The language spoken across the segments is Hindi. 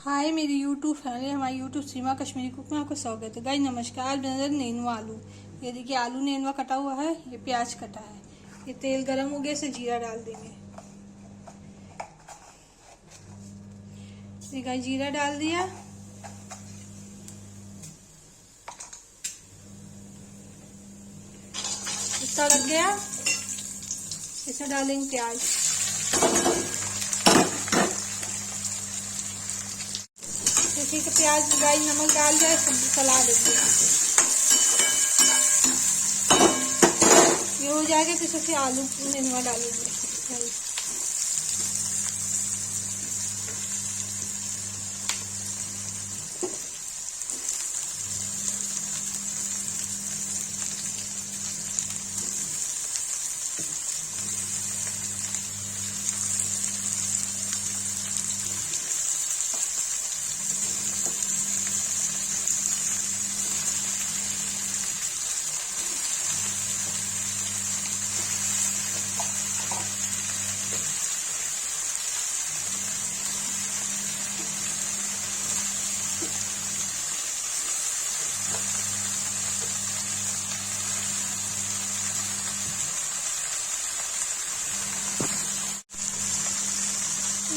हाय मेरी यूट्यूब फैमिली, हमारी यूट्यूब सीमा कश्मीरी कुक में आपका स्वागत है। गाइस नमस्कार। नजर नेनुआ आलू, ये देखिए आलू नेनुआ कटा हुआ है, ये प्याज कटा है। ये तेल गरम हो गया, इसे जीरा डाल देंगे। ये गाइस जीरा डाल दिया। तड़क गया, इसमें डालेंगे प्याज। ठीक है, प्याज गाइस नमक डाल जाए, सब्जी चला देंगे। ये हो जाएगा तो इसमें आलू नेनुआ डालेंगे।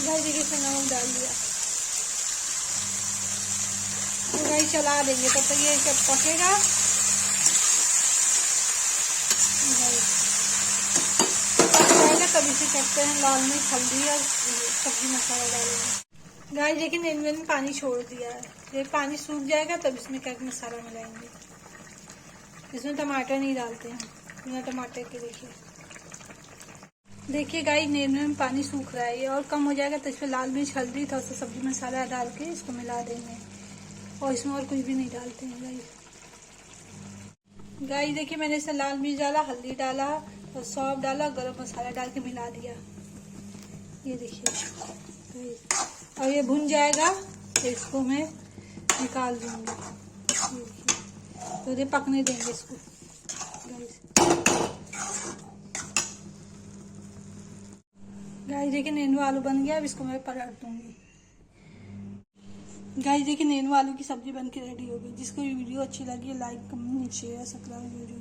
गाइस देखिए इसमें नमक डाल दिया। तो गाइस चला देंगे, तब तक ये सब पकेगा। तब इसे करते हैं लाल मिर्च हल्दी और सब्जी मसाला डालेंगे। गाइस देखिए नेनुए में पानी छोड़ दिया है, ये पानी सूख जाएगा तब इसमें क्या मसाला मिलाएंगे। इसमें टमाटर नहीं डालते हैं, बिना टमाटर के। देखिए गाइस नेनुए में पानी सूख रहा है, ये और कम हो जाएगा तो इसमें लाल मिर्च हल्दी थोड़ा सा सब्जी मसाला डाल के इसको मिला देंगे। और इसमें और कुछ भी नहीं डालते हैं गाइस। देखिए मैंने इसमें लाल मिर्च डाला, हल्दी डाला और सौंफ डाला, गरम मसाला डाल के मिला दिया। ये देखिए और ये भुन जाएगा तो इसको मैं निकाल दूंगी। तो ये पकने देंगे इसको गाइस। देखिए नेनुआ आलू बन गया, अब इसको मैं पलट दूंगी। गाइस देखिए नेनुआ आलू की सब्जी बन के रेडी हो गई। जिसको ये वीडियो अच्छी लगी लाइक कमेंट शेयर सब्सक्राइब जरूर।